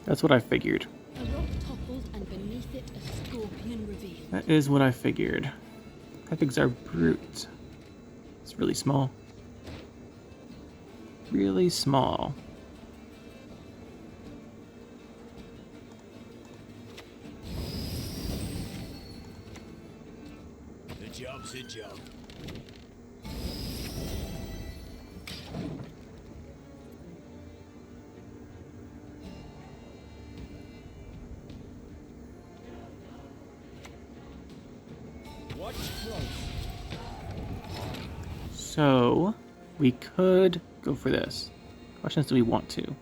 That's what I figured. A rock toppled and beneath it a scorpion revealed. That is what I figured. How big's our brute? It's really small. Really small. The job's a job. Watch close. So, we could go for this. Question is, do we want to?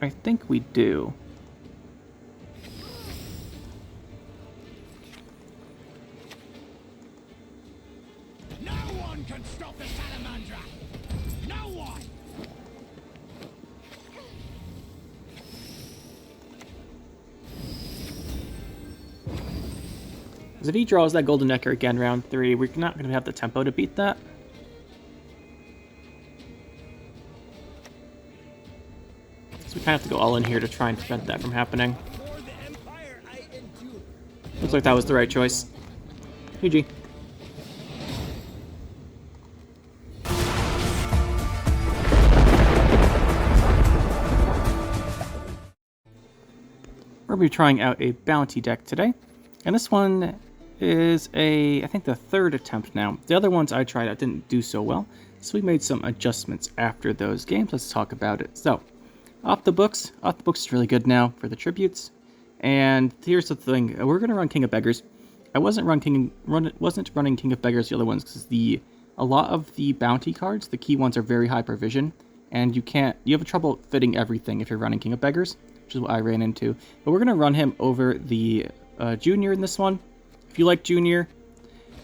I think we do. No one can stop the Salamandra! No one! Because if he draws that golden Nekkar again round 3, we're not going to have the tempo to beat that. So we kind of have to go all in here to try and prevent that from happening. For the Empire I endure. Looks like that was the right choice. GG. We're going to be trying out a bounty deck today. And this one is I think the third attempt now. The other ones I tried out didn't do so well. So we made some adjustments after those games. Let's talk about it. So, off the books is really good now for the tributes. And here's the thing, we're going to run King of Beggars. I wasn't running King of Beggars the other ones because a lot of the bounty cards, the key ones, are very high provision, and you have trouble fitting everything if you're running King of Beggars, which is what I ran into. But we're going to run him over the Junior in this one. If you like Junior,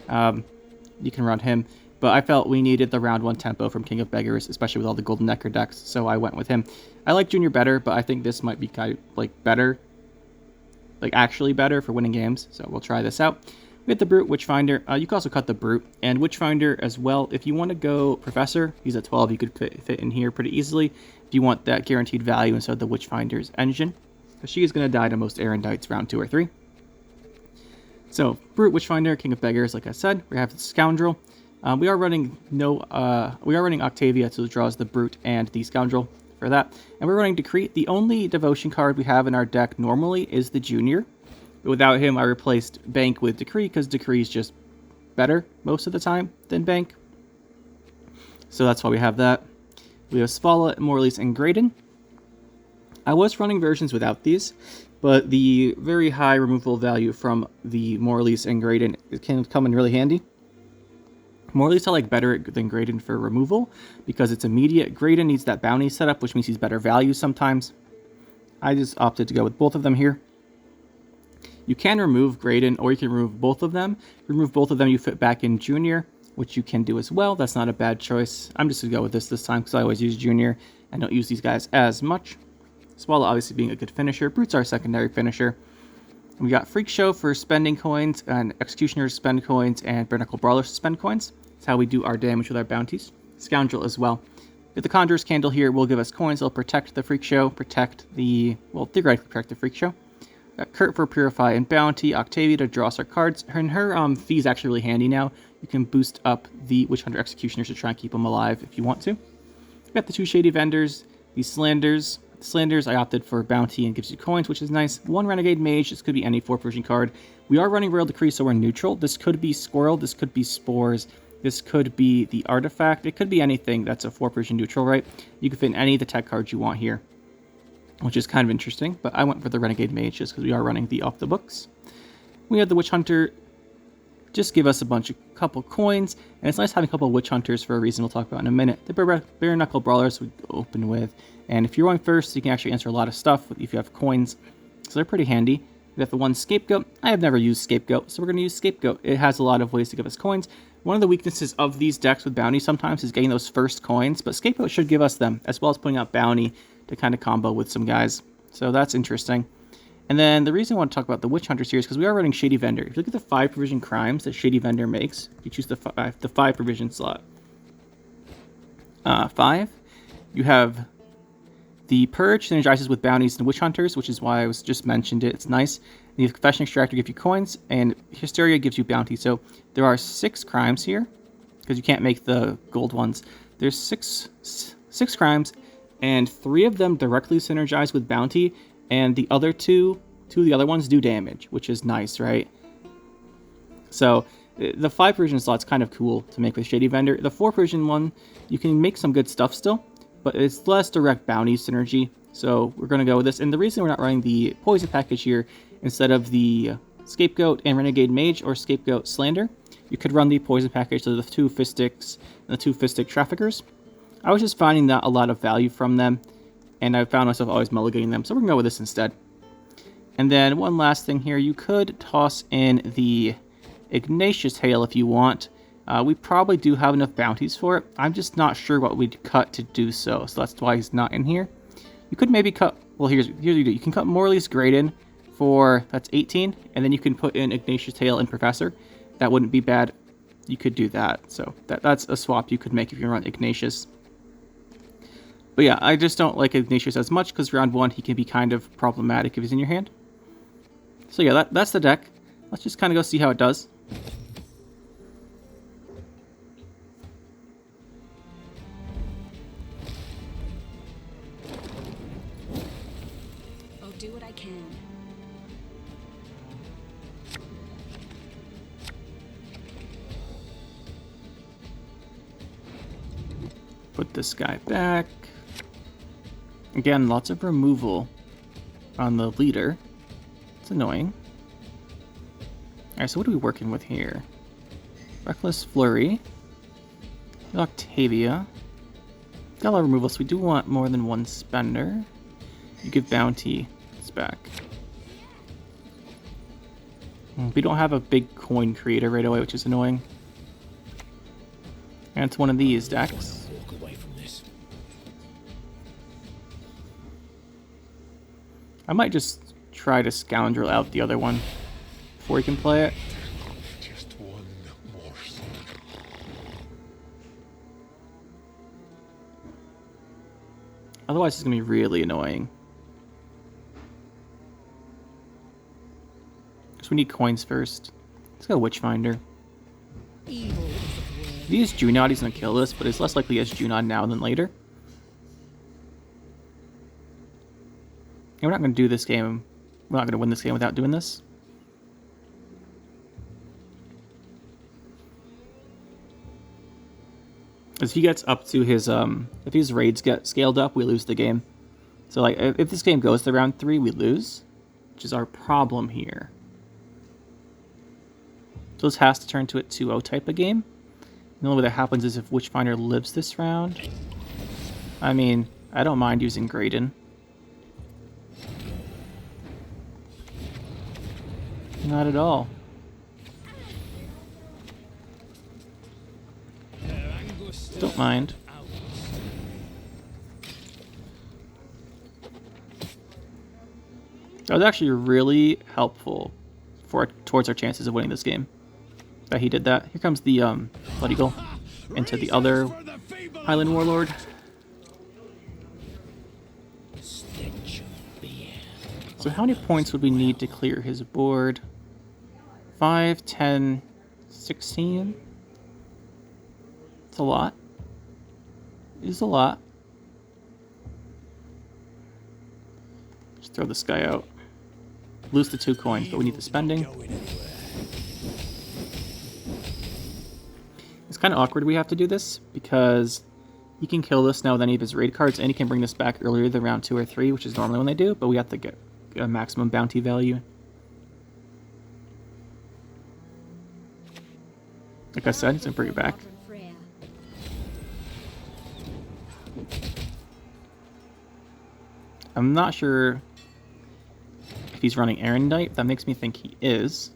you can run him. But I felt we needed the round 1 tempo from King of Beggars, especially with all the Golden Nekkar decks, so I went with him. I like Junior better, but I think this might be kind of better. Actually better for winning games, so we'll try this out. We have the Brute, Witchfinder. You can also cut the Brute, and Witchfinder as well. If you want to go Professor, he's at 12, you could fit in here pretty easily. If you want that guaranteed value instead of the Witchfinder's engine, because she is going to die to most Erendites round 2 or 3. So, Brute, Witchfinder, King of Beggars, like I said. We have the Scoundrel. We are running Octavia, so it draws the Brute and the Scoundrel for that. And we're running Decree. The only devotion card we have in our deck normally is the Junior. But without him, I replaced Bank with Decree, because Decree is just better most of the time than Bank. So that's why we have that. We have Savolla, Morley's, and Graydon. I was running versions without these, but the very high removal value from the Morley's and Graydon can come in really handy. Morley's I like better than Graydon for removal, because it's immediate. Graydon needs that bounty setup, which means he's better value sometimes. I just opted to go with both of them here. You can remove Graydon, or you can remove both of them. Remove both of them, you fit back in Junior, which you can do as well. That's not a bad choice. I'm just going to go with this time, because I always use Junior and don't use these guys as much. Savolla obviously being a good finisher. Brute's our secondary finisher. We got Freak Show for spending coins, and Executioners spend coins, and Bare Knuckle Brawlers spend coins. That's how we do our damage with our bounties. Scoundrel as well. If the Conjurer's Candle here will give us coins, it'll protect the Freak Show, theoretically protect the Freak Show. Got Kurt for Purify and Bounty, Octavia to draw us our cards. Her fee is actually really handy now. You can boost up the Witch Hunter Executioners to try and keep them alive if you want to. We got the 2 Shady Vendors, the Slanders. The Slanders, I opted for Bounty and gives you coins, which is nice. 1 Renegade Mage, this could be any 4 version card. We are running Royal Decree, so we're neutral. This could be Squirrel, this could be Spores, this could be the Artifact. It could be anything that's a 4 version neutral, right? You can fit in any of the tech cards you want here, which is kind of interesting, but I went for the Renegade Mage just because we are running the off the books. We have the Witch Hunter, just give us a couple coins, and it's nice having a couple of Witch Hunters for a reason we'll talk about in a minute. The Bare Knuckle Brawlers we open with, and if you're going first, you can actually answer a lot of stuff if you have coins, so they're pretty handy. We have the 1 Scapegoat. I have never used Scapegoat, so we're going to use Scapegoat. It has a lot of ways to give us coins. One of the weaknesses of these decks with Bounty sometimes is getting those first coins, but Scapegoat should give us them, as well as putting out Bounty to kind of combo with some guys. So that's interesting. And then the reason I want to talk about the Witch Hunters here is because we are running Shady Vendor. If you look at the 5 provision crimes that Shady Vendor makes, you choose the 5 provision slot. 5, you have The Purge synergizes with Bounties and Witch Hunters, which is why I was just mentioned it. It's nice. The Confession Extractor gives you coins, and Hysteria gives you bounty. So there are 6 crimes here, because you can't make the gold ones. There's six crimes, and 3 of them directly synergize with bounty, and the other two of the other ones do damage, which is nice, right? So the 5 Persian slot's kind of cool to make with Shady Vendor. The 4 Persian one, you can make some good stuff still, but it's less direct bounty synergy. So we're going to go with this. And the reason we're not running the poison package here instead of the Scapegoat and Renegade Mage or Scapegoat Slander, you could run the poison package to the 2 Fistics and the 2 Fistic Traffickers. I was just finding that a lot of value from them, and I found myself always mulliganing them, so we're going to go with this instead. And then one last thing here, you could toss in the Ignatius Hail if you want. We probably do have enough bounties for it. I'm just not sure what we'd cut to do so that's why he's not in here. You could maybe cut, well, here's what you do. You can cut Morley's Great in for, that's 18, and then you can put in Ignatius Hail and Professor. That wouldn't be bad. You could do that. So that's a swap you could make if you run Ignatius. But yeah, I just don't like Ignatius as much because round 1 he can be kind of problematic if he's in your hand. So yeah, that's the deck. Let's just kind of go see how it does. I'll do what I can. Put this guy back. Again, lots of removal on the leader. It's annoying. Alright, so what are we working with here? Reckless Flurry. Octavia. Got a lot of removal, so we do want more than 1 spender. You give bounty. It's back. We don't have a big coin creator right away, which is annoying. And it's one of these decks. I might just try to scoundrel out the other one before he can play it. Just one more. Otherwise, it's going to be really annoying. Because we need coins first. Let's go Witchfinder. Evil is a word. If he uses Junod, he's going to kill this, but it's less likely he has Junod now than later. And we're not going to do this game. We're not going to win this game without doing this. As he gets up to his, if his raids get scaled up, we lose the game. So, like, if this game goes to round 3, we lose, which is our problem here. So this has to turn to a 2-0 type of game. The only way that happens is if Witchfinder lives this round. I mean, I don't mind using Graydon. Not at all. Don't mind. That was actually really helpful towards our chances of winning this game. That he did that. Here comes the Blood Eagle into the other Highland Warlord. So how many points would we need to clear his board? 5, 10, 16? It's a lot. It is a lot. Just throw this guy out. Lose the 2 coins, but we need the spending. It's kind of awkward we have to do this, because he can kill this now with any of his raid cards, and he can bring this back earlier than round 2 or 3, which is normally when they do, but we have to get a maximum bounty value. Like I said, he's gonna bring it back. I'm not sure if he's running Erendite. That makes me think he is.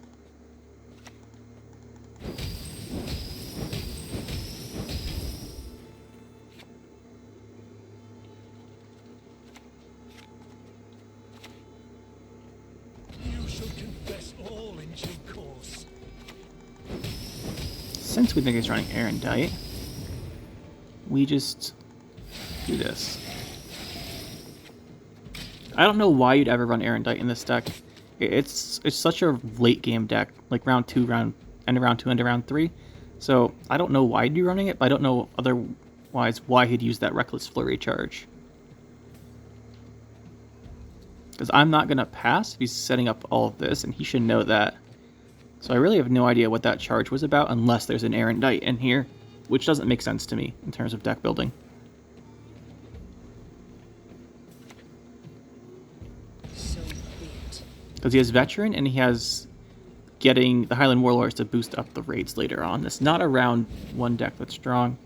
You shall confess all in due course. Since we think he's running Erendite, we just do this. I don't know why you'd ever run Erendite in this deck. It's such a late game deck, like round 2, end of round 2, end of round 3. So I don't know why you'd be running it, but I don't know otherwise why he'd use that Reckless Flurry charge. Because I'm not going to pass if he's setting up all of this, and he should know that. So I really have no idea what that charge was about unless there's an Erendite in here, which doesn't make sense to me in terms of deck building. Because he has Veteran, and he has getting the Highland Warlords to boost up the raids later on. It's not a round 1 deck that's strong.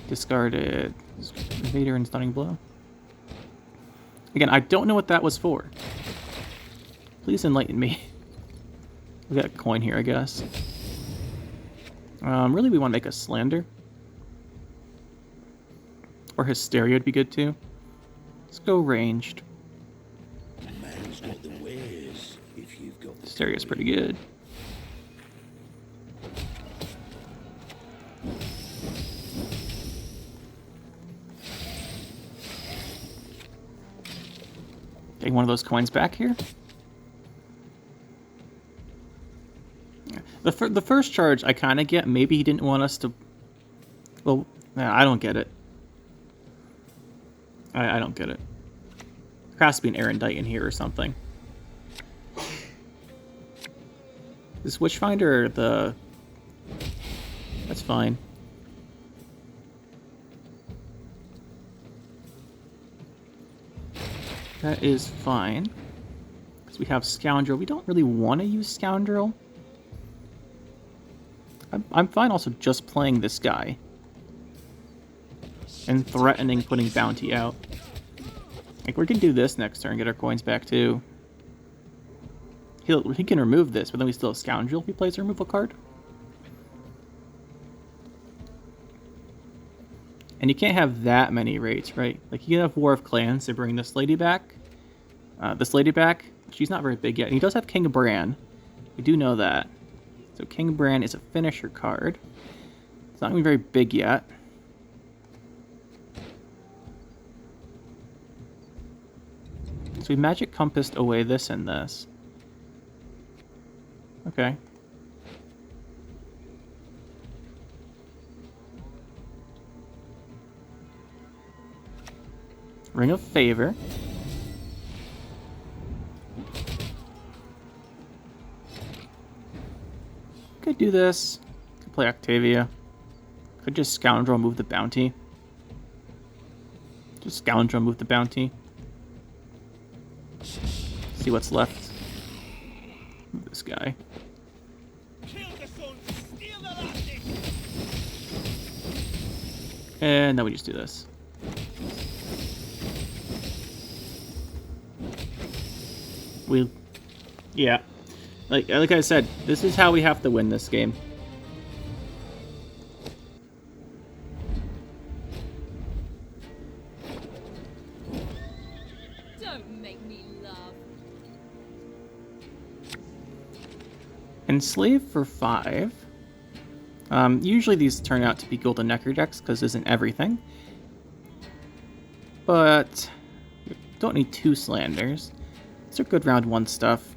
Discarded Invader and Stunning Blow. Again, I don't know what that was for. Please enlighten me. We got a coin here, I guess. Really, we want to make a Slander. Or Hysteria would be good, too. Let's go ranged. Man's got the wares, if you've got the Hysteria's pretty good. Getting one of those coins back here. The first charge I kind of get. Maybe he didn't want us to... Well, I don't get it. I don't get it. There has to be an Erendite in here or something. This Witchfinder or the... That's fine. That is fine. Because we have Scoundrel. We don't really want to use Scoundrel. I'm fine also just playing this guy. And threatening putting Bounty out. Like, we can do this next turn and get our coins back too. He can remove this, but then we still have Scoundrel if he plays a removal card. And you can't have that many raids, right? Like, you can have War of Clans to bring this lady back. She's not very big yet. And he does have King Bran. We do know that. So King Bran is a finisher card. It's not going to be very big yet. So we Magic Compassed away this and this. Okay. Ring of Favor. Could do this. Could play Octavia. Could just Scoundrel move the Bounty. Just Scoundrel move the Bounty. See what's left. Move this guy. And then we just do this. Yeah. Like I said, this is how we have to win this game. Don't make me laugh. Enslave for 5. Usually these turn out to be Golden Nekkar decks because this isn't everything. But we don't need 2 Slanders. These are good round 1 stuff.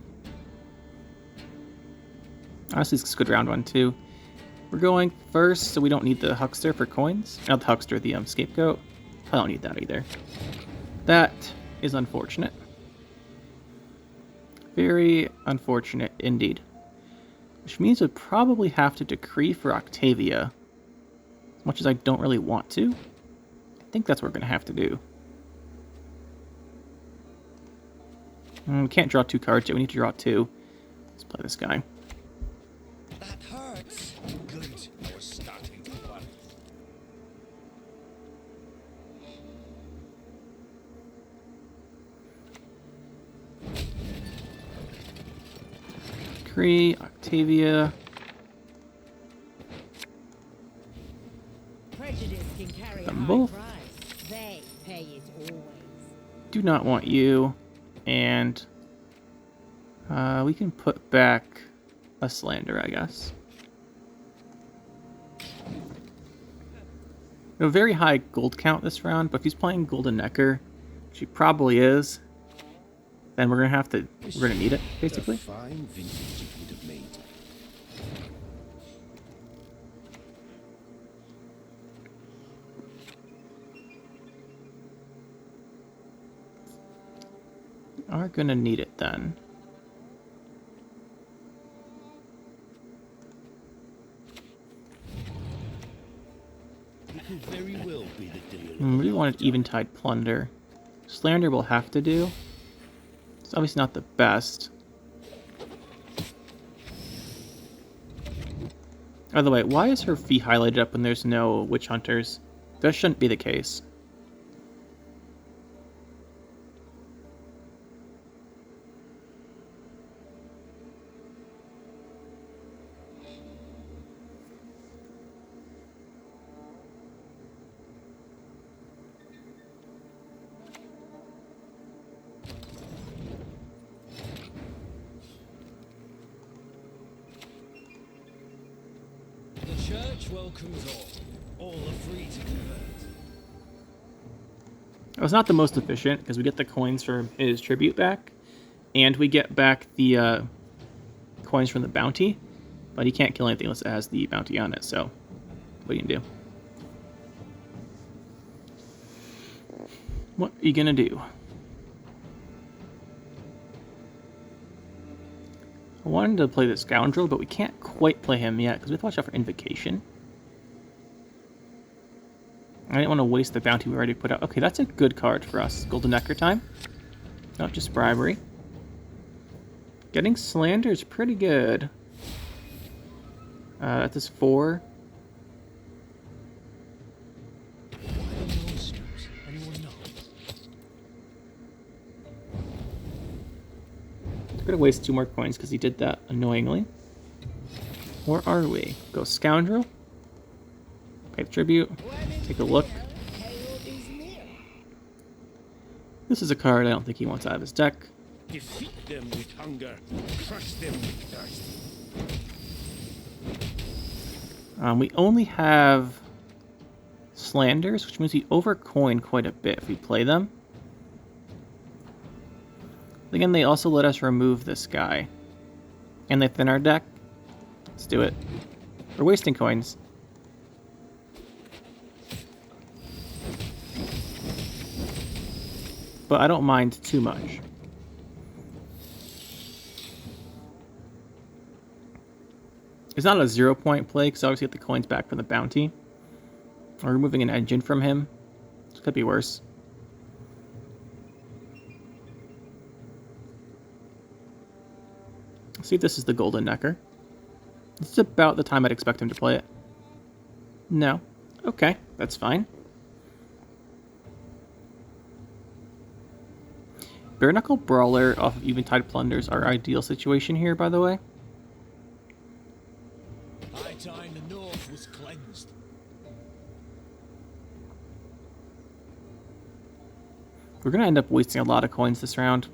Honestly, this is good round 1 too. We're going first, so we don't need the Huckster for coins. Not the Huckster, the Scapegoat. I don't need that either. That is unfortunate. Very unfortunate indeed. Which means we'd probably have to decree for Octavia. As much as I don't really want to. I think that's what we're going to have to do. We can't draw 2 cards yet. We need to draw 2. Let's play this guy. That hurts. Good. We're starting to work. Decree, Octavia. Prejudice can carry a Them high both. price. They pay it always. Do not want you. And we can put back a Slander, I guess. A very high gold count this round, but if he's playing Golden Nekkar, which he probably is, then we're gonna need it basically. A fine vintage it would have made. Are gonna need it then. It could very well be the deal. We wanted Eventide Plunder. Slander will have to do. It's obviously not the best. By the way, why is her fee highlighted up when there's no witch hunters? That shouldn't be the case. The church welcomes all. All are free to convert. It was not the most efficient because we get the coins from his tribute back, and we get back the coins from the bounty, but he can't kill anything unless it has the bounty on it, so what are you gonna do? What are you gonna do? I wanted to play the Scoundrel, but we can't quite play him yet because we have to watch out for Invocation. I didn't want to waste the bounty we already put out. Okay, that's a good card for us. Golden Nekkar time. Not just bribery. Getting Slander is pretty good. That is 4. Anyone know? We're gonna waste 2 more coins because he did that annoyingly. Where are we? Go Scoundrel. Pay the tribute. Take a look. This is a card I don't think he wants out of his deck. Defeat them with hunger, crush them with thirst. We only have Slanders, which means we overcoin quite a bit if we play them. Again, they also let us remove this guy. And they thin our deck. Let's do it. We're wasting coins. But I don't mind too much. It's not a 0-point play, because obviously get the coins back from the bounty. Or removing an engine from him. This could be worse. Let's see if this is the Golden Nekkar. This is about the time I'd expect him to play it. No. Okay, that's fine. Bare Knuckle Brawler off of Eventide Plunder's our ideal situation here, by the way. High time the north was cleansed. We're going to end up wasting a lot of coins this round.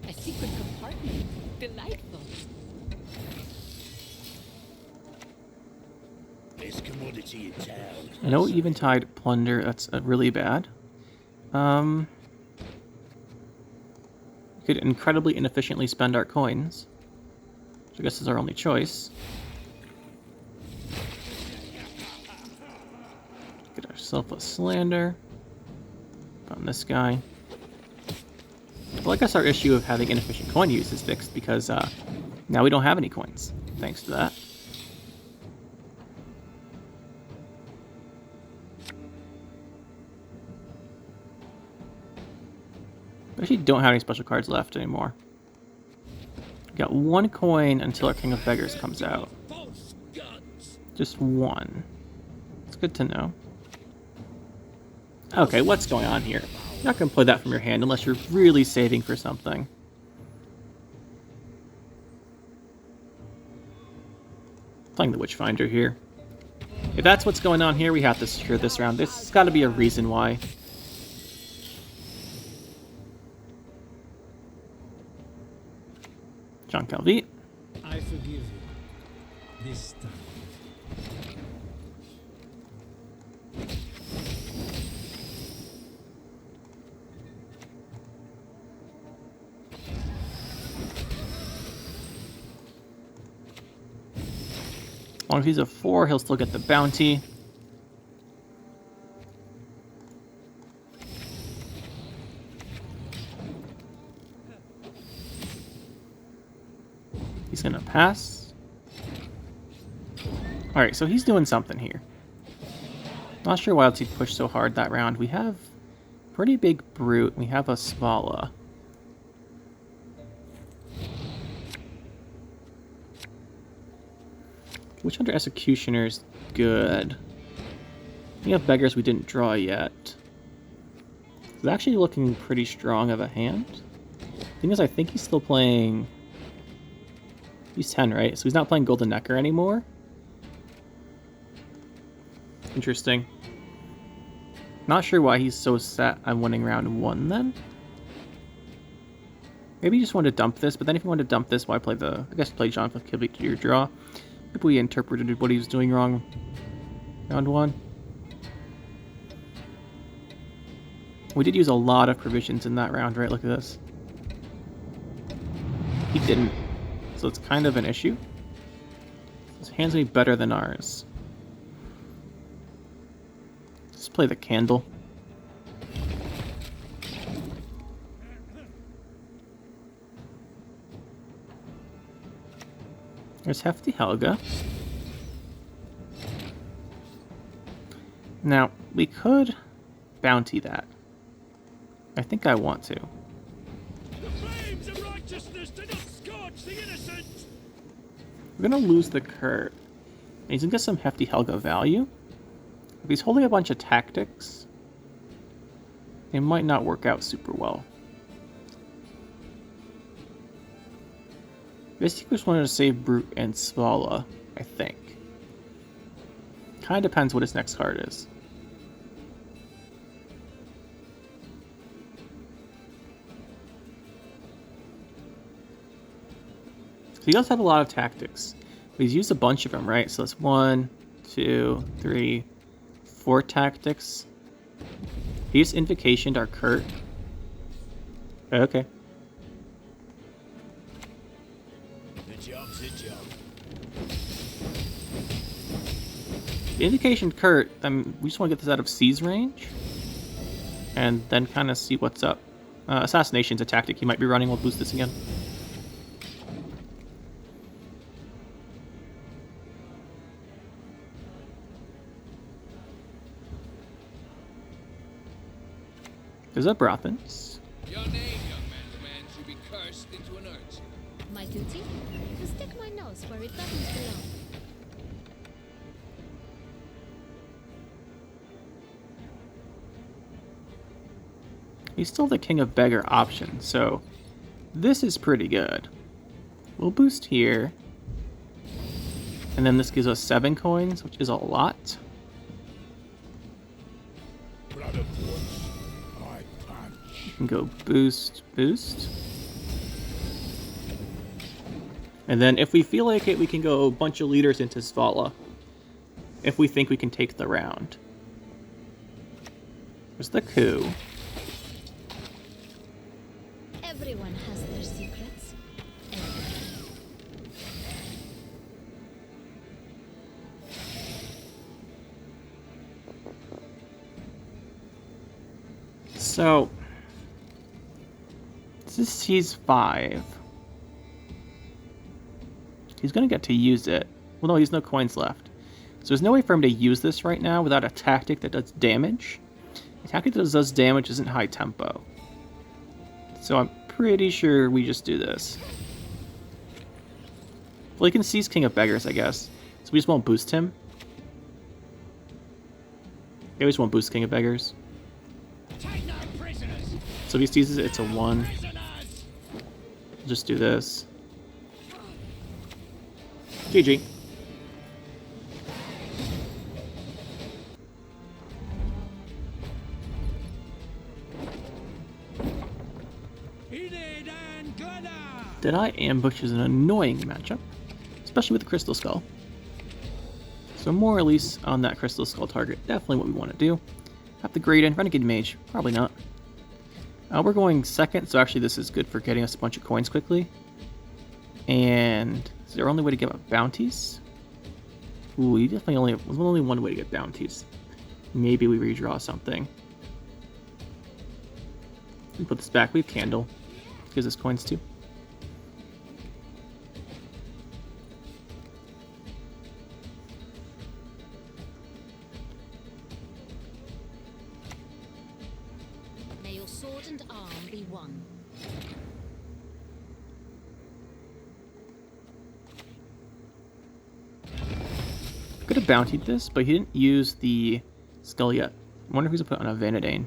A secret compartment. Delightful. Best commodity in town. No Eventide Plunder, that's really bad. We could incredibly inefficiently spend our coins, which I guess is our only choice. Get ourselves a Slander. On this guy. Well, I guess our issue of having inefficient coin use is fixed because now we don't have any coins, thanks to that. We actually don't have any special cards left anymore. We got 1 coin until our King of Beggars comes out. False guns. Just 1. It's good to know. Okay, what's going on here? You're not going to play that from your hand unless you're really saving for something. Playing the Witchfinder here. If that's what's going on here, we have to secure this round. There's got to be a reason why. John Calvi. I forgive you. this time. As long as he's a 4, he'll still get the bounty. He's gonna pass. Alright, so he's doing something here. Not sure why else he pushed so hard that round. We have pretty big brute. We have a Savolla. Which under Executioner's good? We have Beggars we didn't draw yet. He's actually looking pretty strong of a hand. Thing is, I think he's still playing... He's 10, right? So he's not playing Golden Nekkar anymore? Interesting. Not sure why he's so set on winning round 1 then. Maybe he just wanted to dump this, but then if you wanted to dump this, why play the... I guess play John with Kibble to your draw. Maybe we interpreted what he was doing wrong. Round 1. We did use a lot of provisions in that round, right? Look at this. He didn't. So it's kind of an issue. His hand's gonna be better than ours. Let's play the candle. There's Hefty Helga. Now, we could bounty that. I think I want to. The flames of righteousness do not scorch the innocent! We're gonna lose the Kurt. And he's gonna get some Hefty Helga value. If he's holding a bunch of tactics, it might not work out super well. Basically just wanted to save Brute and Savolla, I think. Kinda depends what his next card is. So he does have a lot of tactics. But he's used a bunch of them, right? So that's 1, 2, 3, 4 tactics. He just invocationed our Kurt. Okay. The job's a job. Invocation Kurt, we just want to get this out of C's range. And then kind of see what's up. Assassination's a tactic he might be running. We'll boost this again. There's a Brothens. Your name, young man, should be cursed into an urchin. My duty? To stick my nose where it doesn't belong. He's still the king of beggar option, so this is pretty good. We'll boost here. And then this gives us 7 coins, which is a lot. Blood of woods, I punch. You can go boost, boost. And then if we feel like it, we can go a bunch of leaders into Savolla. If we think we can take the round. There's the coup. Everyone has their secrets. So, he's 5. He's gonna get to use it. Well, no, he has no coins left. So there's no way for him to use this right now without a tactic that does damage. A tactic that does damage isn't high tempo. So I'm pretty sure we just do this. Well, he can seize King of Beggars, I guess. So we just won't boost him. Yeah, we just won't boost King of Beggars. Take no prisoners! So if he seizes it, it's a 1. Prisoners! We'll just do this. GG. Enid and Glenna! Deadeye Ambush is an annoying matchup, especially with the Crystal Skull. So more release on that Crystal Skull target. Definitely what we want to do. Have the Great in. Renegade Mage. Probably not. We're going second, so actually this is good for getting us a bunch of coins quickly. And is there only way to get bounties? Ooh, you definitely only one way to get bounties. Maybe we redraw something. We put this back. We have Candle. Gives us coins too. May your sword and arm be one. Could have bountied this, but he didn't use the skull yet. I wonder if he's gonna put on a Vanadane.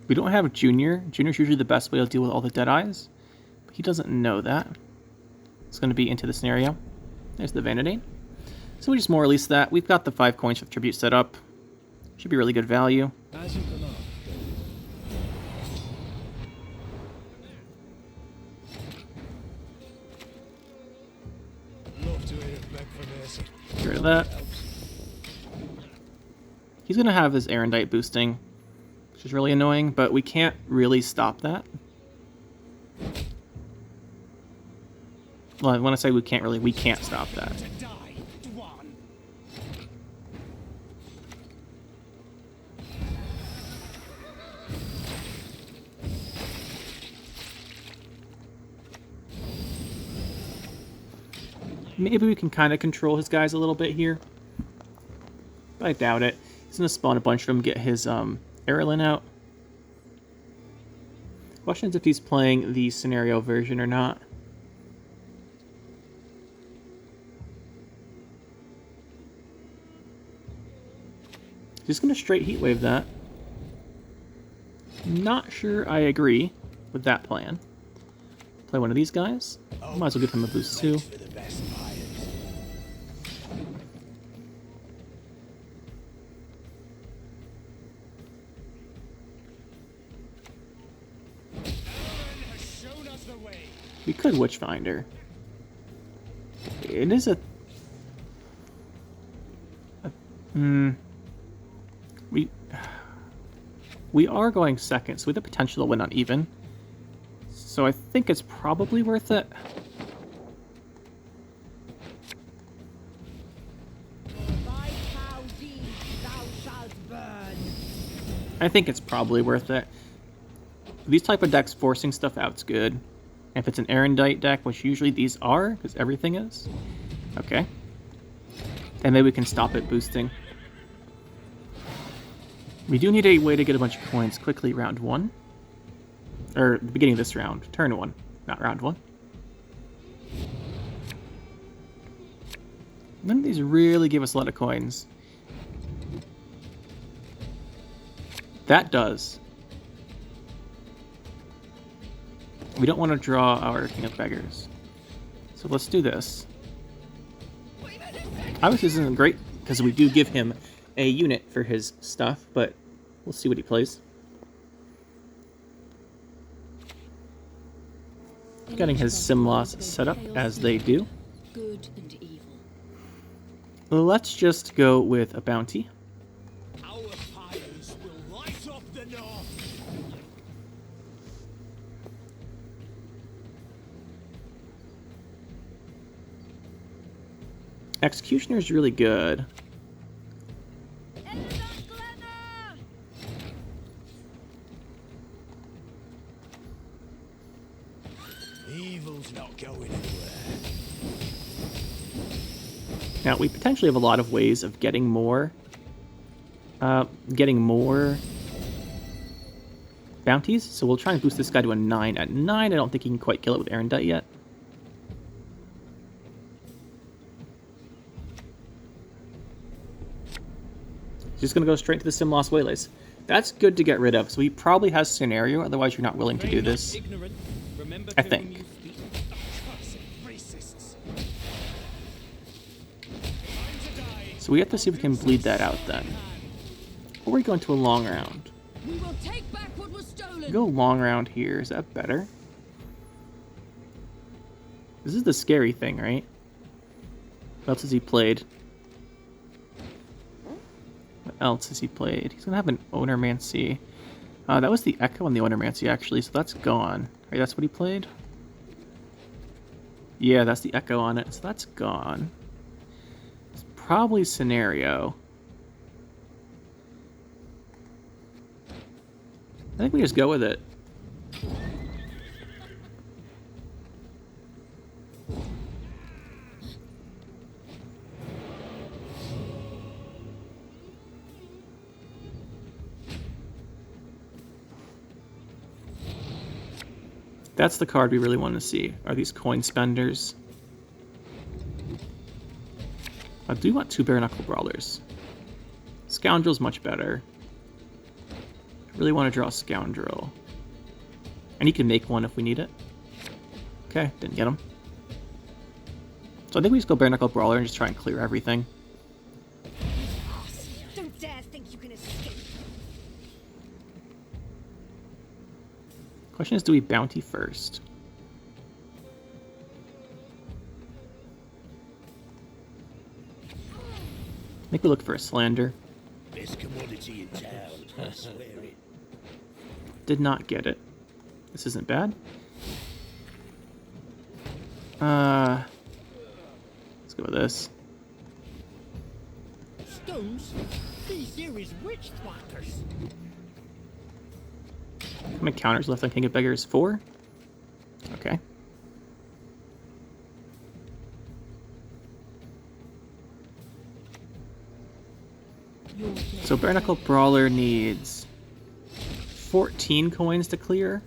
We don't have Junior. Junior's usually the best way to deal with all the Deadeyes, but he doesn't know that. It's going to be into the scenario. There's the Vanadane. So we just more release that. We've got the 5 coins for tribute set up. Should be really good value. As you command. Love to hear it beg for mercy. Get rid of that. He's going to have his Erendite boosting, which is really annoying, but we can't really stop that. Well, when I say we can't stop that. Maybe we can kind of control his guys a little bit here. But I doubt it. He's going to spawn a bunch of them, get his Erlen out. Question is if he's playing the scenario version or not. Just going to straight heatwave that. Not sure I agree with that plan. Play one of these guys. Might as well give him a boost too. We could Witchfinder. It is we are going second, so we have the potential to win on even. So I think it's probably worth it. I think it's probably worth it. These type of decks forcing stuff out's good. If it's an Erendite deck, which usually these are, because everything is. Okay. And maybe we can stop it boosting. We do need a way to get a bunch of coins quickly round 1. Or the beginning of this round. Turn 1, not round 1. None of these really give us a lot of coins. That does. We don't want to draw our King of Beggars. So let's do this. Obviously this isn't great, because we do give him a unit for his stuff, but we'll see what he plays. Getting his Simloss set up as they do. Good and evil. Let's just go with a bounty. Our fires will light up the north. Executioner is really good. Evil's not going anywhere. Now we potentially have a lot of ways of getting more bounties, so we'll try and boost this guy to a 9. At 9, I don't think he can quite kill it with Erendite yet. Just gonna go straight to the Simloss Waylays. That's good to get rid of, so he probably has scenario, otherwise you're not willing to do this. I think. So we have to see if we can bleed that out then. Or we go into a long round. We will take back what was stolen. Go long round here. Is that better? This is the scary thing, right? What else has he played? What else has he played? He's gonna have an Ownermancy. That was the Echo on the Ownermancy, actually, so that's gone. Right, that's what he played? Yeah, that's the Echo on it, so that's gone. It's probably Scenario. I think we just go with it. That's the card we really want to see, are these coin spenders. I do want 2 Bare Knuckle Brawlers. Scoundrel's much better. I really want to draw a Scoundrel. And he can make one if we need it. Okay, didn't get him. So I think we just go Bare Knuckle Brawler and just try and clear everything. Don't dare think you can escape. Question is, do we bounty first? I think we look for a Slander. Best commodity in town, I swear it. Did not get it. This isn't bad. Let's go with this. Stones? These here is witch thwackers. How many counters left on King of Beggars? 4? Okay. So Bare Knuckle Brawler needs 14 coins to clear.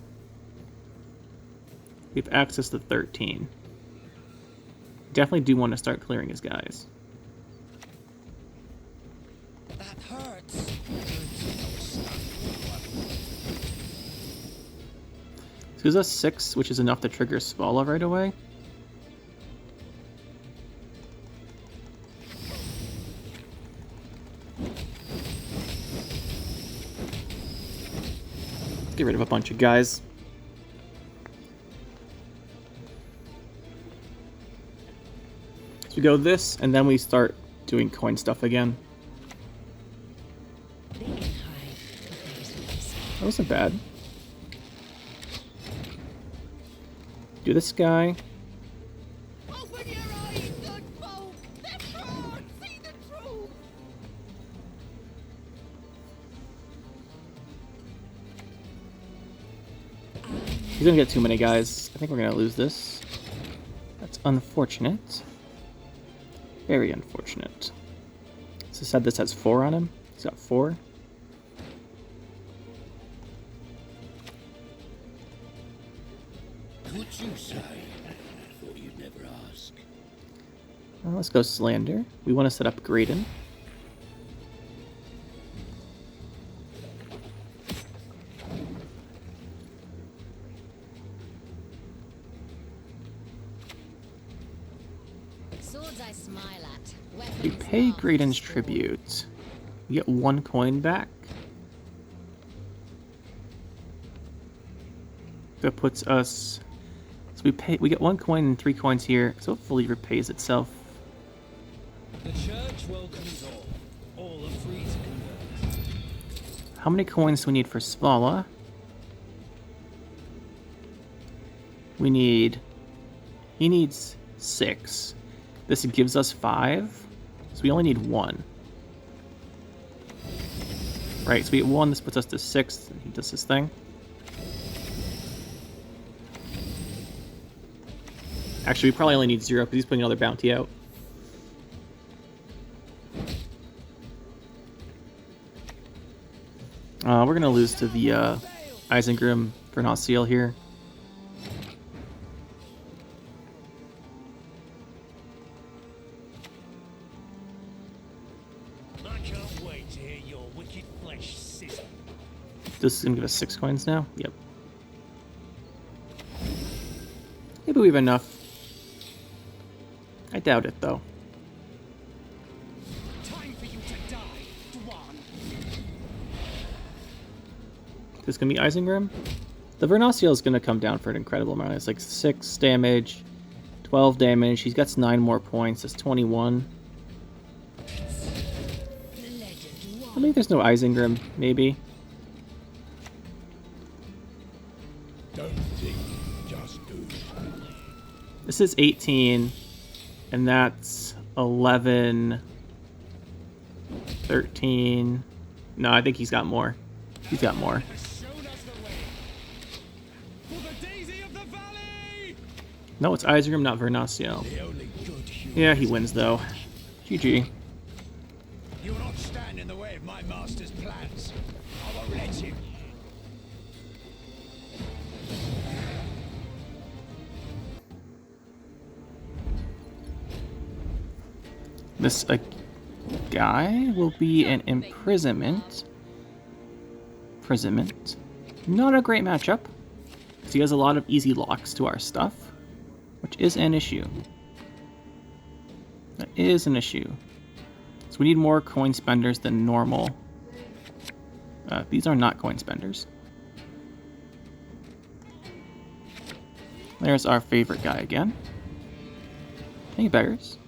We have access to 13. Definitely do want to start clearing his guys. That hurts. So gives us 6, which is enough to trigger Savolla right away. Let's get rid of a bunch of guys. So we go this, and then we start doing coin stuff again. That wasn't bad. Do this guy. Open your eyes, good folk. The truth. See the truth. He's gonna get too many guys. I think we're gonna lose this. That's unfortunate. Very unfortunate. So said this has 4 on him. He's got 4. What'd you say? I thought you'd never ask. Well, let's go Slander. We want to set up Graydon. Swords I smile at. We Weapons pay laugh at Graydon's scorn. tribute. We get 1 coin back. That puts us. So we get 1 coin and 3 coins here, so it fully repays itself. The church welcomes all. All are free to convert. How many coins do we need for Savolla? We need. He needs 6. This gives us 5, so we only need 1. Right, so we get 1, this puts us to 6, and he does his thing. Actually, we probably only need 0 because he's putting another bounty out. We're gonna lose to the Isengrim for not seal here. I can't wait to hear your wicked flesh sizzle. This is gonna give us 6 coins now. Yep. Maybe we have enough. I doubt it, though. Time for you to die, Dwan. This is going to be Isengrim. The Vernaciel is going to come down for an incredible amount. It's like 6 damage, 12 damage. He's got 9 more points. That's 21. I think there's no Isengrim, maybe. Don't think, just do. This is 18, and that's 11, 13. No, I think he's got more. He's got more. Shown us the way. For the daisy of the valley! No, it's Isengrim, not Vernaciel. The only good human. Yeah, he wins though. GG. You will not stand in the way of my master's plans. I won't let you. This guy will be an imprisonment. Imprisonment. Not a great matchup, because he has a lot of easy locks to our stuff, which is an issue. That is an issue. So we need more coin spenders than normal. These are not coin spenders. There's our favorite guy again. Hey, Beggars.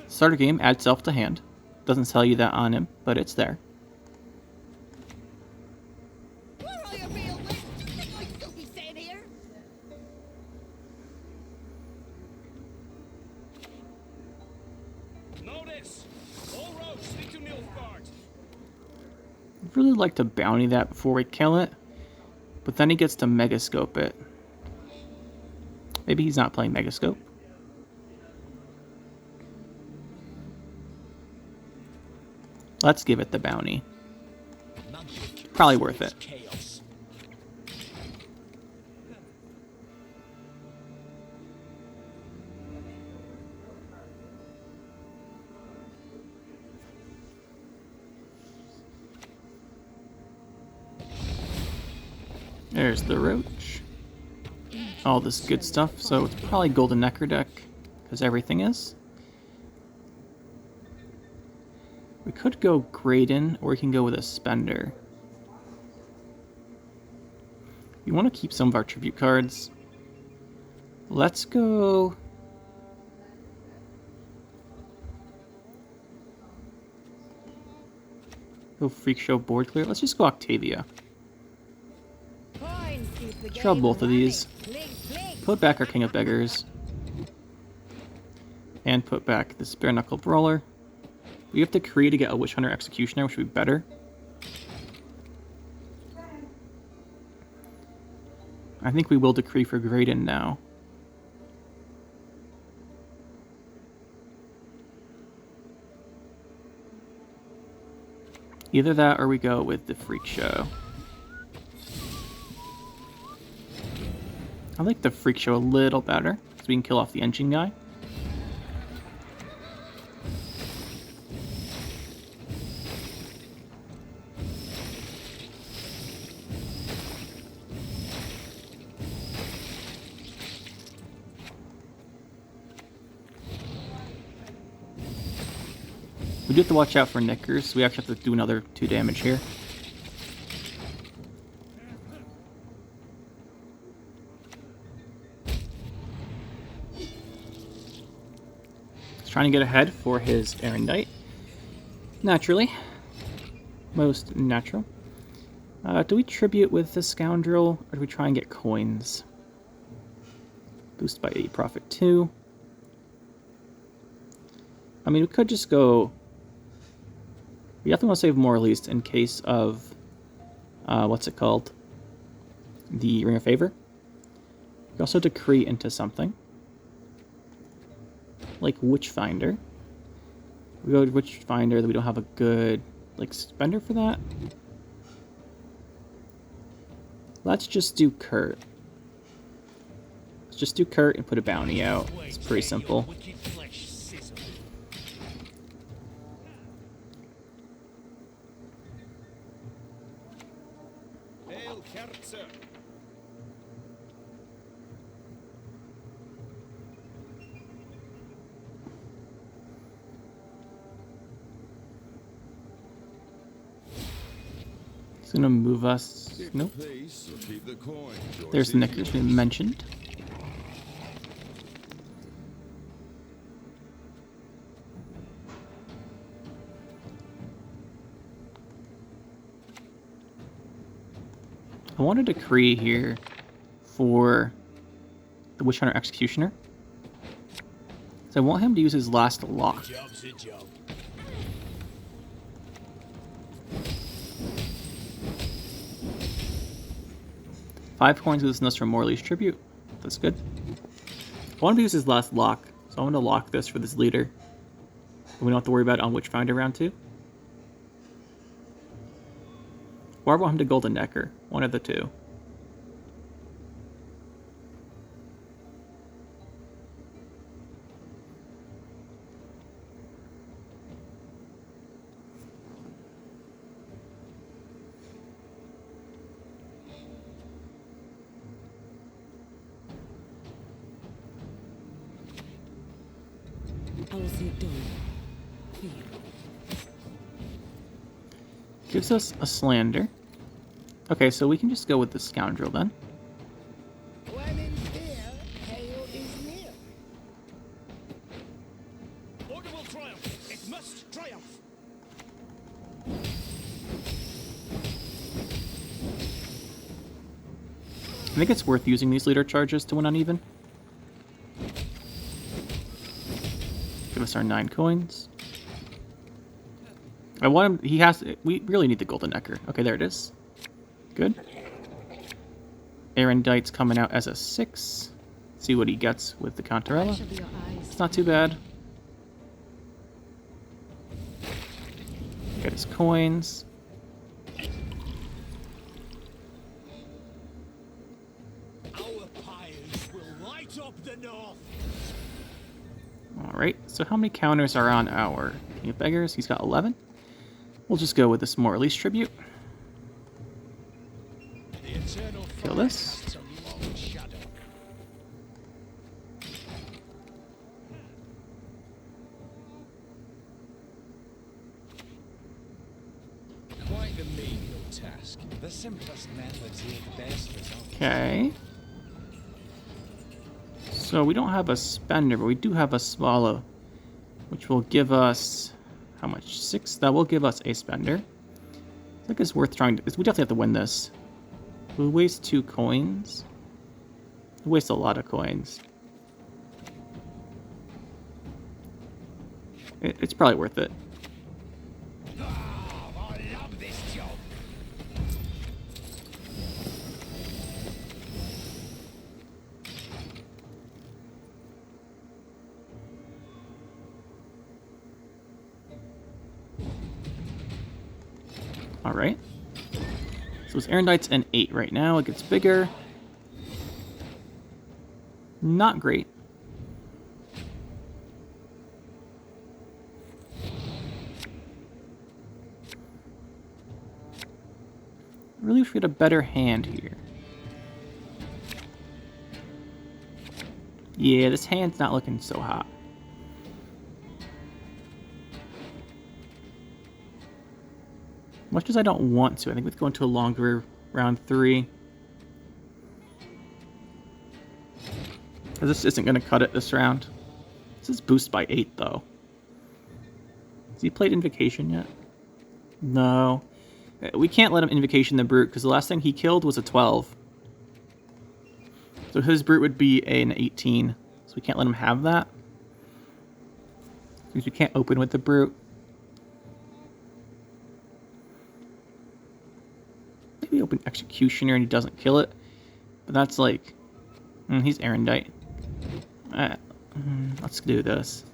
Start a game, add self to hand. Doesn't tell you that on him, but it's there. Were I a real witch, do you think I'd still be sitting here? Notice! All roads lead to Nilfgaard. I'd really like to bounty that before we kill it, but then he gets to megascope it. Maybe he's not playing megascope. Let's give it the bounty. Probably worth it. Chaos. There's the roach. All this good stuff, so it's probably golden Nekkar deck, because everything is. We could go Graydon, or we can go with a spender. We want to keep some of our tribute cards. Let's go... Go Freak Show board clear. Let's just go Octavia. Let's draw both of these. Put back our King of Beggars. And put back this Bare Knuckle Brawler. We have to create to get a Witch Hunter Executioner, which would be better. I think we will decree for Graydon now. Either that or we go with the Freak Show. I like the Freak Show a little better, so we can kill off the engine guy. We do have to watch out for Nekkars, so we actually have to do another 2 damage here. He's trying to get ahead for his Erendite. Naturally. Most natural. Do we tribute with the Scoundrel, or do we try and get coins? Boost by 8, profit 2. I mean, we could just go... We definitely want to save more, at least, in case of... what's it called? The Ring of Favor. We also decree into something. Like Witchfinder. We go to Witchfinder, that we don't have a good, like, spender for that. Let's just do Kurt. Let's just do Kurt and put a bounty out. It's pretty simple. gonna move us. Nope. There's the Nekkars we mentioned. I want a decree here for the Witch Hunter Executioner. So I want him to use his last lock. Job's a job. Five coins gives us from Morley's tribute. That's good. I want him to use his last lock, so I want to lock this for this leader. We don't have to worry about it on Witchfinder round 2. Or I want him to Golden Nekkar. One of the two. I will see it done for you. Gives us a slander. Okay, so we can just go with the scoundrel then. When in fear, hail is near. Order will triumph. It must triumph. I think it's worth using these leader charges to win uneven. Give us our 9 coins. I want him. He has. We really need the Golden Nekkar. Okay, there it is. Good. Erendite's coming out as a 6. See what he gets with the Cantarella. It's not too bad. Get his coins. Our pyres will light up the north. Alright, so how many counters are on our King of Beggars? He's got 11. We'll just go with this Morley's tribute. The eternal Kill this. casts a long shadow. Quite a menial task. The simplest methods yield the best results. Okay. So we don't have a spender, but we do have a Savolla, which will give us how much? 6. That will give us a spender. I think it's worth trying to. We definitely have to win this. We waste 2 coins. We waste a lot of coins. It's probably worth it. Ah, I love this job. Alright. So it's Erendite's an 8 right now. It gets bigger. Not great. Really wish we had a better hand here. Yeah, this hand's not looking so hot. Much as I don't want to, I think we have to go into a longer round 3. This isn't going to cut it this round. This is boost by 8, though. Has he played Invocation yet? No. We can't let him Invocation the Brute, because the last thing he killed was a 12. So his Brute would be an 18. So we can't let him have that. Because we can't open with the Brute. Maybe open Executioner and he doesn't kill it. But that's like... he's Erendite. Let's do this.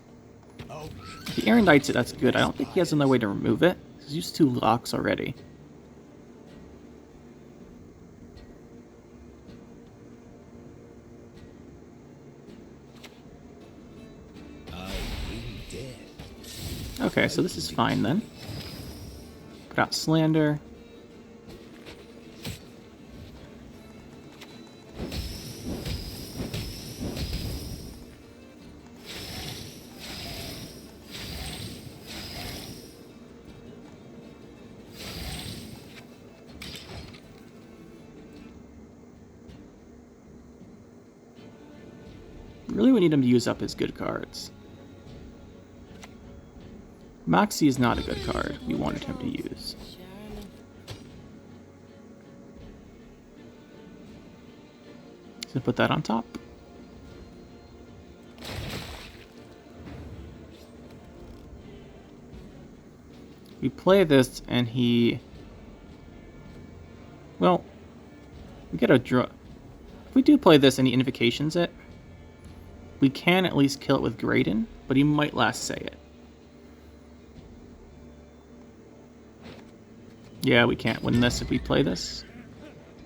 If he Erendite's it, that's good. I don't think he has another way to remove it. He's used 2 locks already. Okay, so this is fine then. Put out Slander. Really, we need him to use up his good cards. Moxie is not a good card we wanted him to use. So put that on top. We play this and he... Well, we get a draw. If we do play this and he invocations it, we can at least kill it with Graydon, but he might last say it. Yeah, we can't win this if we play this,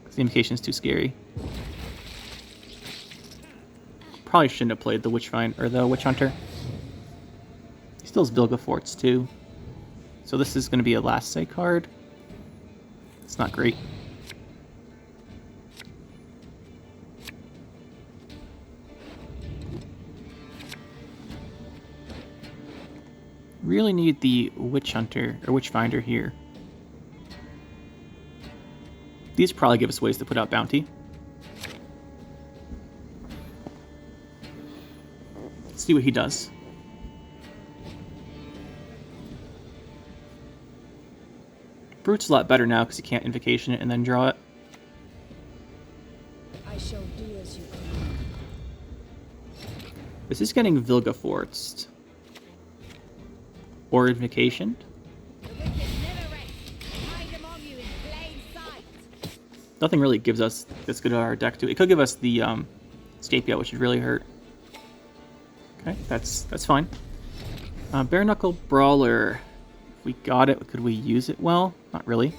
because the invocation is too scary. Probably shouldn't have played the the Witch Hunter. He still has Vilgefortz too, so this is going to be a last say card. It's not great. Really need the Witch Hunter or Witchfinder here. These probably give us ways to put out bounty. Let's see what he does. Brute's a lot better now because he can't invocation it and then draw it. I shall do as you command. This is getting Vilgefortzed. Or invocation. The wicked never rest. Hide among you in plain sight. Nothing really gives us this good at our deck too. It could give us the Scapegoat, which would really hurt. Okay, that's fine. Bare Knuckle Brawler. If we got it, could we use it well? Not really.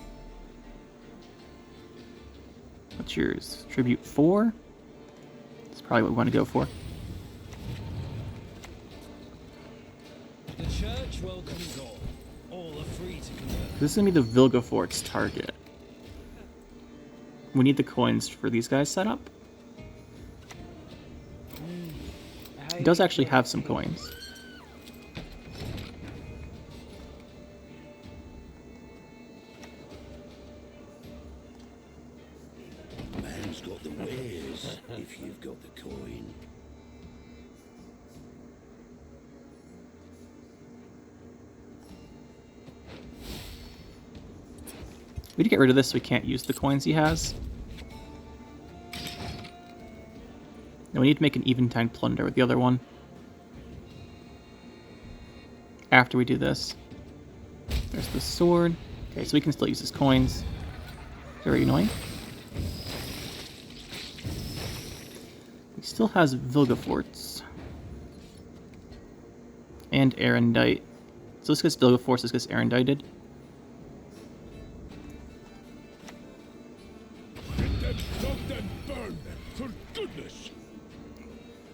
What's yours? Tribute 4? That's probably what we want to go for. The church welcomes all. All are free to convert. This is going to be the Vilgefortz target. We need the coins for these guys set up. He does actually have some coins. Man's got the wares if you've got the coin. We need to get rid of this so we can't use the coins he has. And we need to make an Eventide Plunder with the other one. After we do this. There's the sword. Okay, so we can still use his coins. Very annoying. He still has Vilgefortz. And Erendite. So this gets Vilgefortz, this gets Erendited.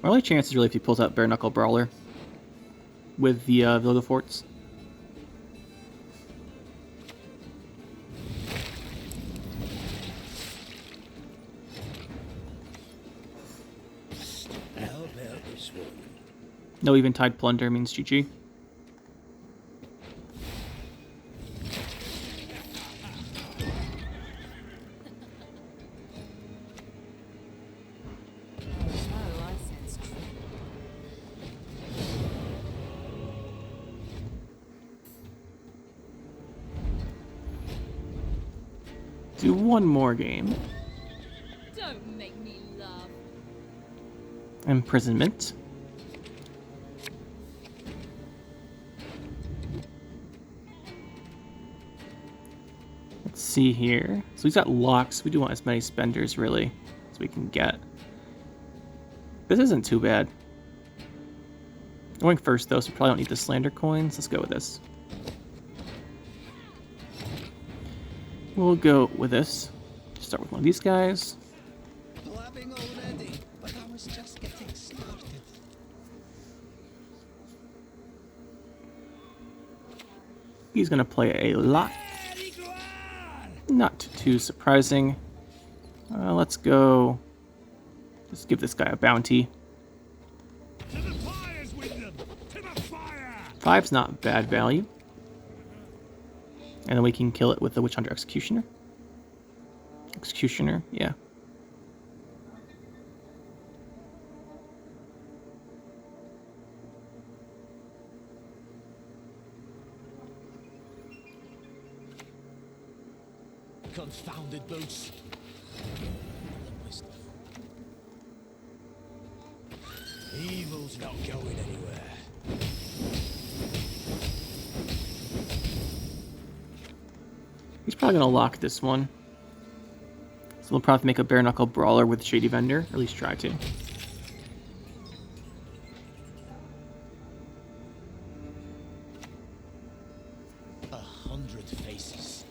My only chance is really if he pulls out Bare Knuckle Brawler with the Vilgefortz. How about this one? No Eventide Plunder means GG. Do one more game. Don't make me laugh. Imprisonment. Let's see here. So he's got locks. We do want as many spenders, really, as we can get. This isn't too bad. Going first, though, so we probably don't need the slander coins. Let's go with this. We'll go with this. Start with one of these guys. Blabbing already, but I was just getting started. He's going to play a lot. Not too surprising. Let's go. Just give this guy a bounty. To the fires with them! To the fire! 5's not bad value. And then we can kill it with the Witch Hunter Executioner. Executioner, yeah. confounded boots. Evil's not going anywhere. He's probably gonna lock this one. So we'll probably make a bare knuckle brawler with Shady Vendor, or at least try to. Faces,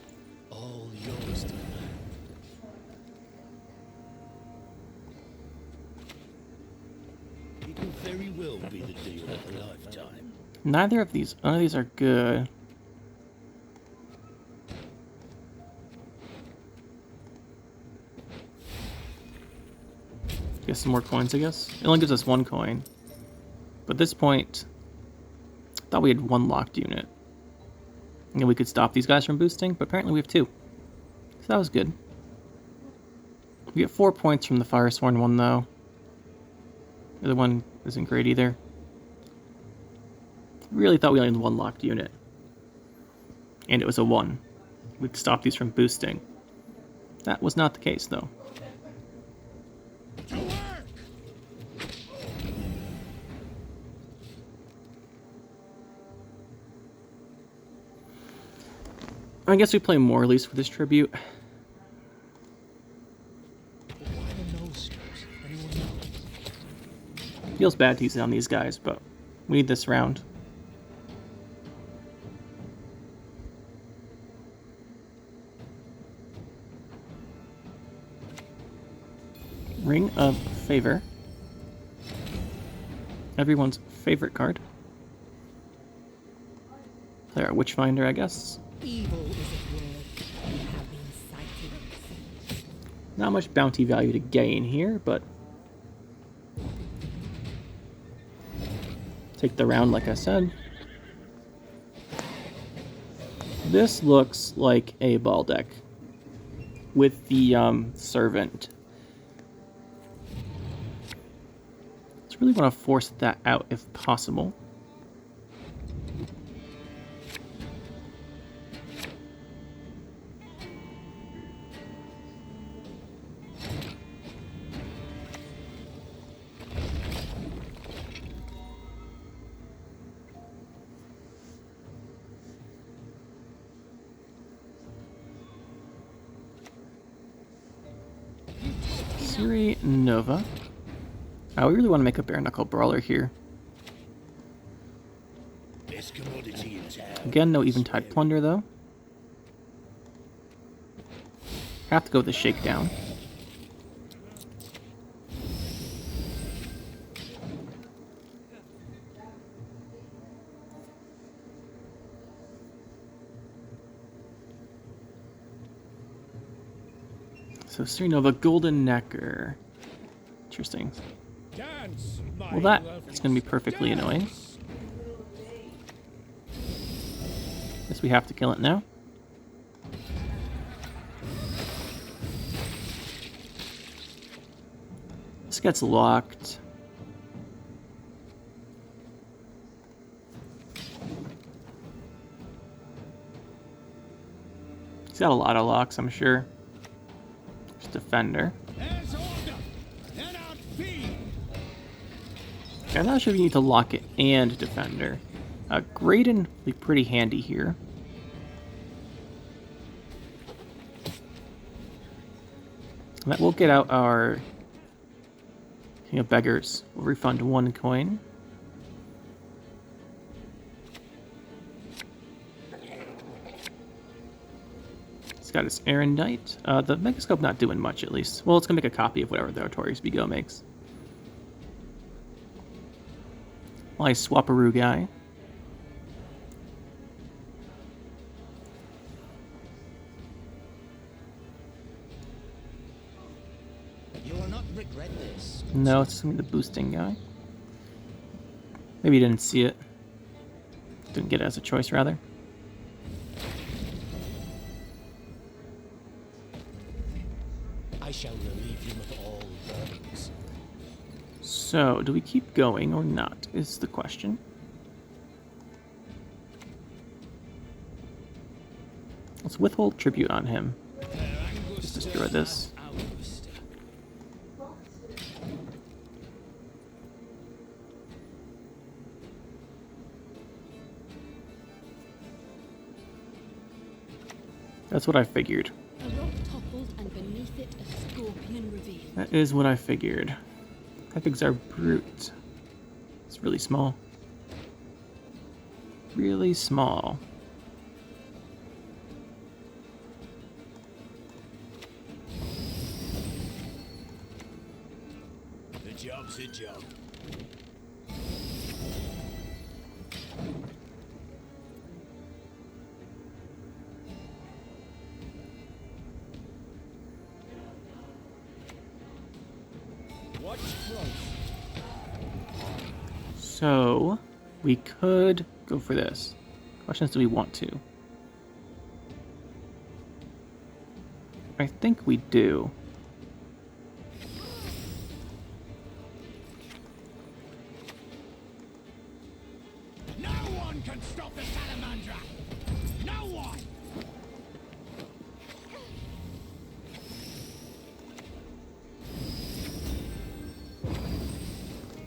all yours to command. It could very well be the deal of a lifetime. None of these are good. Get some more coins, I guess. It only gives us 1 coin. But at this point, I thought we had 1 locked unit. And we could stop these guys from boosting, but apparently we have 2. So that was good. We get 4 points from the Firesworn one, though. The other one isn't great either. Really thought we only had 1 locked unit. And it was a 1. We could stop these from boosting. That was not the case, though. To work! I guess we play more, at least, for this tribute. Feels bad to use it on these guys, but we need this round. Ring of Favor. Everyone's favorite card. Play our Witchfinder, I guess. Evil is at work. We have been sighted. Not much bounty value to gain here, but take the round like I said. This looks like a ball deck with the servant. Just really want to force that out if possible. Nova. We really want to make a bare knuckle brawler here. Best commodity in town. Again, no eventide plunder though. Have to go with the shakedown. So Nova, Golden Nekkar. Interesting. Well, that is going to be perfectly annoying. Guess we have to kill it now. This gets locked. He's got a lot of locks, I'm sure. Just Defender. Okay, I'm not sure if you need to lock it and Defender. Graydon will be pretty handy here. And that will get out our King of Beggars. We'll refund 1 coin. He's got his Erendite. The Megascope not doing much, at least. Well, it's going to make a copy of whatever the Artorias Bigo makes. My Swaparoo guy. You will not regret this. No, it's gonna be the boosting guy. Maybe you didn't see it. Didn't get it as a choice, rather. I shall relieve him of all burdens. So, do we keep going or not, is the question. Let's withhold tribute on him. Destroy this. Outpost. That's what I figured. A rock toppled and beneath it a scorpion revealed. That is what I figured. Epics are brute. It's really small. Really small. The job's a job. Watch close. So, we could go for this. Question is, do we want to? I think we do. No one can stop the Salamandra! No one!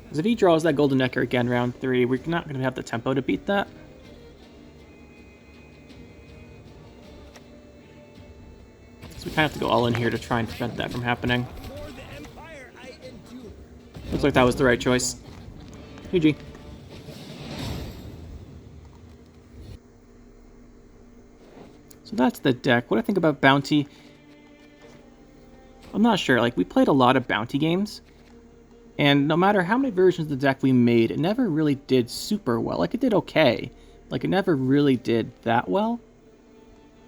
Because if he draws that golden Nekkar again round 3, we're not going to have the tempo to beat that. So we kind of have to go all in here to try and prevent that from happening. For the Empire I endure. Looks like that was the right choice. GG. So that's the deck. What do I think about Bounty? I'm not sure. Like, we played a lot of Bounty games, and no matter how many versions of the deck we made, it never really did super well. Like, it did okay. Like, it never really did that well.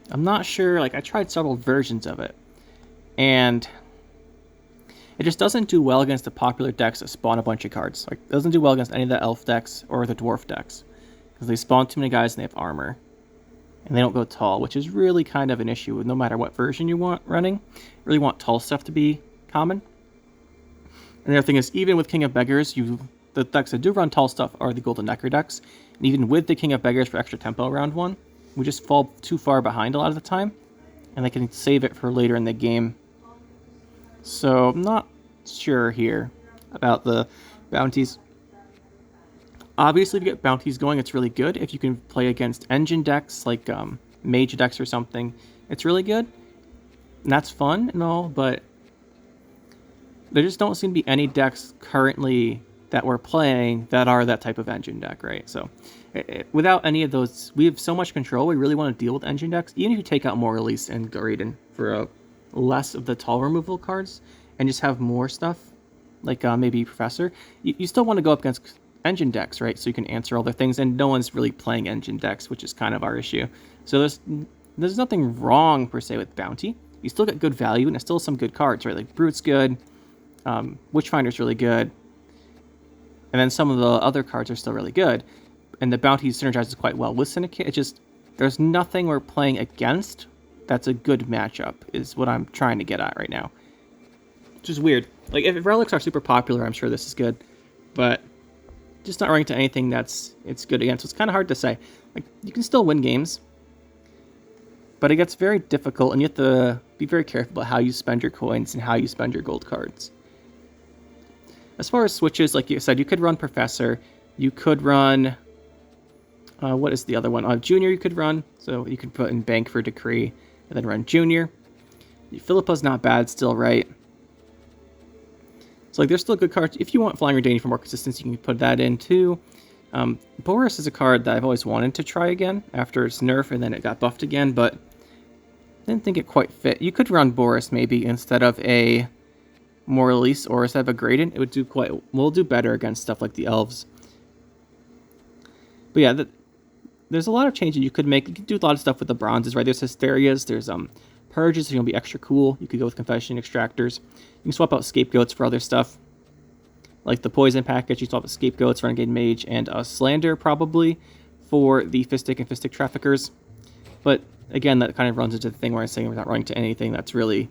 I'm not sure. Like, I tried several versions of it, and it just doesn't do well against the popular decks that spawn a bunch of cards. Like, it doesn't do well against any of the elf decks or the dwarf decks, because they spawn too many guys and they have armor. And they don't go tall, which is really kind of an issue with no matter what version you want running. You really want tall stuff to be common. And the other thing is, even with King of Beggars, the decks that do run tall stuff are the Golden Nekkar decks. And even with the King of Beggars for extra tempo round 1, we just fall too far behind a lot of the time. And they can save it for later in the game. So I'm not sure here about the bounties. Obviously, if you get bounties going, it's really good. If you can play against engine decks, like mage decks or something, it's really good. And that's fun and all, but there just don't seem to be any decks currently that we're playing that are that type of engine deck, right? So without any of those, we have so much control. We really want to deal with engine decks. Even if you take out more Release and Garedon for less of the tall removal cards and just have more stuff, like maybe Professor, you still want to go up against engine decks, right? So you can answer all their things, and no one's really playing engine decks, which is kind of our issue. So there's nothing wrong per se with Bounty. You still get good value, and it's still some good cards, right? Like Brute's good, Witchfinder's really good, and then some of the other cards are still really good. And the Bounty synergizes quite well with Syndicate. It's just there's nothing we're playing against that's a good matchup, is what I'm trying to get at right now. Which is weird. Like if relics are super popular, I'm sure this is good, but just not running to anything it's good against. So it's kind of hard to say. Like, you can still win games, but it gets very difficult, and you have to be very careful about how you spend your coins and how you spend your gold cards. As far as switches, like you said, you could run Professor, you could run, what is the other one? Junior you could run, so you could put in Bank for Decree, and then run Junior. Philippa's not bad still, right? So like, there's still good cards. If you want Flying Redani for more consistency, you can put that in too. Boris is a card that I've always wanted to try again after its nerf, and then it got buffed again, but didn't think it quite fit. You could run Boris maybe instead of a more Release, or instead of a Graydon. It would do will do better against stuff like the Elves. But yeah, there's a lot of changes you could make. You could do a lot of stuff with the bronzes, right? There's Hysterias, there's Purges, so you'll be extra cool. You could go with Confession Extractors. You can swap out Scapegoats for other stuff. Like the Poison package, you swap out Scapegoats, Renegade Mage, and Slander probably for the Fistic and Fistic Traffickers. But again, that kind of runs into the thing where I'm saying we're not running to anything that's really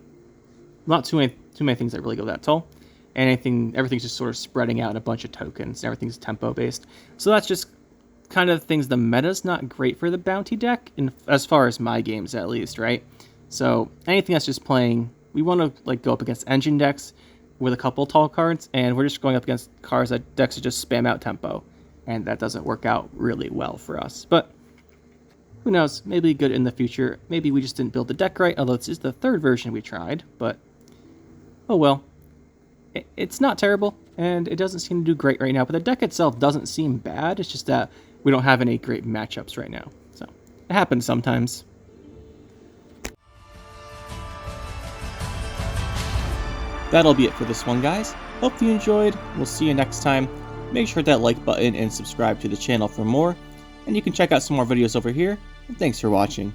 not too many things that really go that tall. And everything's just sort of spreading out in a bunch of tokens, and everything's tempo based. So that's just kind of things. The meta's not great for the Bounty deck, as far as my games at least, right? So anything that's just playing We want to like go up against engine decks with a couple tall cards, and we're just going up against cards that decks that just spam out tempo, and that doesn't work out really well for us. But who knows? Maybe good in the future. Maybe we just didn't build the deck right, although this is the third version we tried. But oh well. It's not terrible, and it doesn't seem to do great right now, but the deck itself doesn't seem bad. It's just that we don't have any great matchups right now. So it happens sometimes. That'll be it for this one, guys. Hope you enjoyed. We'll see you next time. Make sure to hit that like button and subscribe to the channel for more. And you can check out some more videos over here. And thanks for watching.